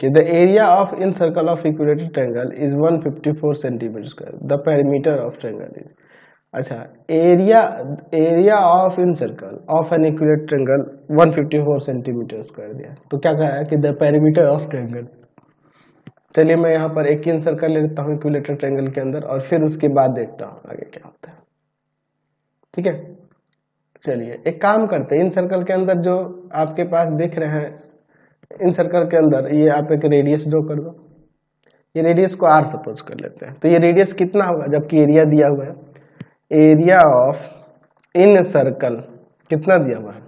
देखिए the area of incircle of equilateral triangle is 154 centimetre square, the perimeter of triangle is. अच्छा, area of incircle of an equilateral triangle 154 centimetre square दिया, तो क्या कह रहा है कि द पेरीमीटर ऑफ ट्रायंगल। चलिए मैं यहाँ पर एक इन सर्कल ले लेता हूँ इक्विलेटरल ट्रायंगल के अंदर और फिर उसके बाद देखता हूँ आगे क्या होता है। ठीक है, चलिए एक काम करते हैं, इन सर्कल के अंदर जो आपके पास दिख रहे हैं, इन सर्कल के अंदर ये आप एक रेडियस ड्रॉ कर दो। ये रेडियस को r सपोज कर लेते हैं, तो ये रेडियस कितना होगा जबकि एरिया दिया हुआ है। एरिया ऑफ इन सर्कल कितना दिया हुआ है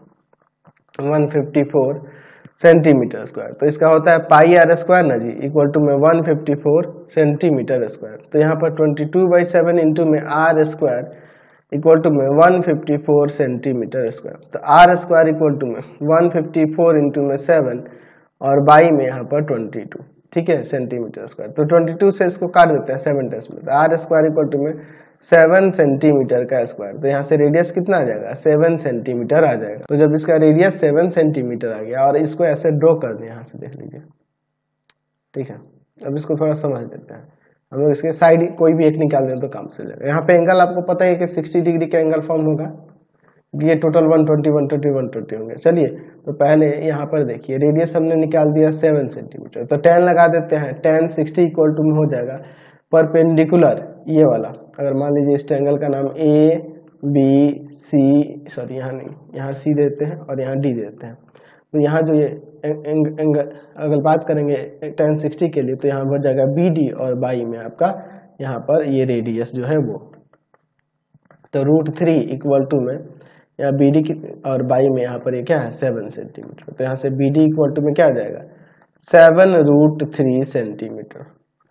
154 सेंटीमीटर स्क्वायर, तो इसका होता है पाई आर स्क्वायर ना जी, इक्वल टू में 154 सेंटीमीटर स्क्वायर। तो यहाँ पर 22/7 इंटू में आर स्क्वायर इक्वल टू में 154 सेंटीमीटर स्क्वायर। तो आर स्क्वायर इक्वल टू में 154 इंटू में 7 और बाई में यहाँ पर 22, ठीक है, सेंटीमीटर स्क्वायर। तो 22 से इसको काट देते हैं 7 टाइम्स में, तो आर स्क्वायर इक्वल टू में 7 सेंटीमीटर का स्क्वायर। तो यहाँ से रेडियस कितना आ जाएगा 7 सेंटीमीटर आ जाएगा। तो जब इसका रेडियस 7 सेंटीमीटर आ गया और इसको ऐसे ड्रॉ कर दें, यहाँ से देख लीजिए, ठीक है। अब इसको थोड़ा समझ लेते हैं हम लोग, इसके साइड कोई भी एक निकाल दें तो काम चल जाएगा। यहाँ पे एंगल आपको पता है कि 60 डिग्री का एंगल फॉर्म होगा, ये टोटल 120 120 120 होंगे। चलिए तो पहले यहाँ पर देखिए रेडियस हमने निकाल दिया 7 सेंटीमीटर, तो 10 लगा देते हैं, 10 60 इक्वल टू में हो जाएगा परपेंडिकुलर ये वाला। अगर मान लीजिए इस ट्रायंगल का नाम ए बी सी, सॉरी यहाँ नहीं, यहाँ सी देते हैं और यहाँ डी देते हैं। तो यहाँ जो ये एंगल अगर बात करेंगे 10 60 के लिए, तो यहाँ बढ़ जाएगा बी डी और बाई में आपका यहाँ पर ये रेडियस जो है वो, तो √3 इक्वल टू में यहाँ बी डी और बाई में यहाँ पर ये क्या है 7 सेंटीमीटर। तो यहाँ से बी डी इक्वल टू में क्या आ जाएगा 7√3 सेंटीमीटर,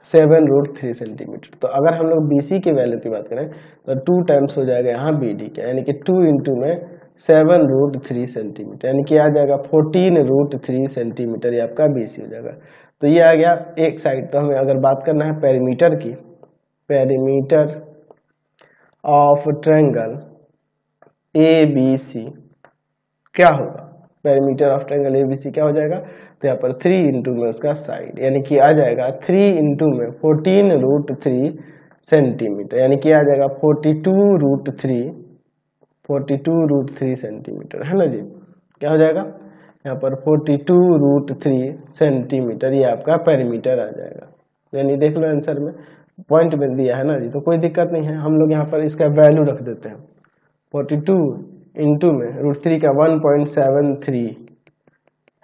7√3 सेंटीमीटर। तो अगर हम लोग BC के वैल्यू की बात करें तो 2 टाइम्स हो जाएगा यहाँ BD के, यानी कि 2 इंटू में 7√3 सेंटीमीटर, यानी कि आ जाएगा 14√3 सेंटीमीटर, ये आपका BC हो जाएगा। तो ये आ गया एक साइड। तो हमें अगर बात करना है पेरीमीटर की, पेरीमीटर ऑफ ट्रायंगल ABC क्या होगा, पेरीमीटर ऑफ ट्रायंगल ABC क्या हो जाएगा, तो यहाँ पर 3 इंटू में उसका साइड, यानी कि आ जाएगा 3 इंटू में 14√3 सेंटीमीटर, यानी कि आ जाएगा 42√3 सेंटीमीटर, है ना जी। क्या हो जाएगा यहाँ पर 42√3 सेंटीमीटर, ये आपका पेरीमीटर आ जाएगा। यानी देख लो आंसर में पॉइंट में दिया है ना जी, तो कोई दिक्कत नहीं है। हम लोग यहाँ पर इसका वैल्यू रख देते हैं 42 इंटू में √3 का 1.73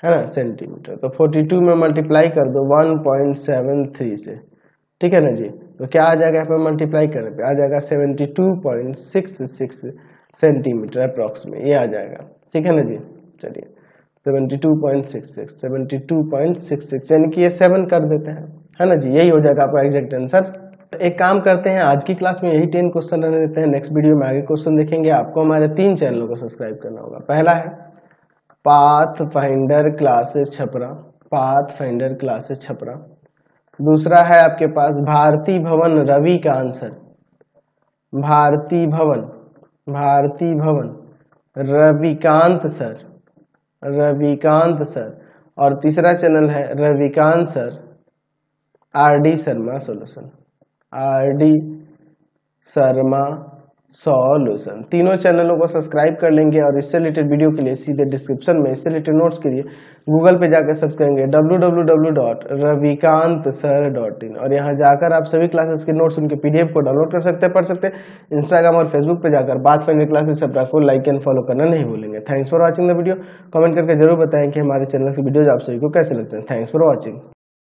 है ना सेंटीमीटर। तो 42 में मल्टीप्लाई कर दो 1.73 से, ठीक है ना जी। तो क्या आ जाएगा यहाँ पर मल्टीप्लाई करने पे आ जाएगा 72.66 सेंटीमीटर अप्रॉक्स में, ये आ जाएगा, ठीक है ना जी। चलिए 72.66 यानी कि ये 7 कर देते हैं, है ना जी, यही हो जाएगा आपका एग्जैक्ट आंसर। एक काम करते हैं, आज की क्लास में यही 10 क्वेश्चन रहने देते हैं, नेक्स्ट वीडियो में आगे क्वेश्चन देखेंगे। आपको हमारे 3 चैनलों को सब्सक्राइब करना होगा। पहला है path finder classes Chhapra, path finder classes Chhapra. दूसरा है आपके पास भारती भवन रवि का आंसर, भारती भवन रविकांत सर। और तीसरा चैनल है Ravikant sir RD Sharma solution, RD Sharma solution. तीनों चैनलों को सब्सक्राइब कर लेंगे और इससे रिलेटेड वीडियो के लिए सीधे डिस्क्रिप्शन में इससे रिलेटेड नोट्स के लिए गूगल पे जाकर सर्च करेंगे www.ravikansir.in और यहाँ जाकर आप सभी क्लासेस के नोट्स उनके PDF को डाउनलोड कर सकते हैं, पढ़ सकते हैं। इंस्टाग्राम और फेसबुक पे जाकर बात फाइंडर क्लासेस छपरा को लाइक एंड फॉलो करना नहीं भूलेंगे। Thanks for watching the video. Comment करके जरूर बताएं कि हमारे चैनल के वीडियोज आप सभी को कैसे लगते हैं। Thanks for watching.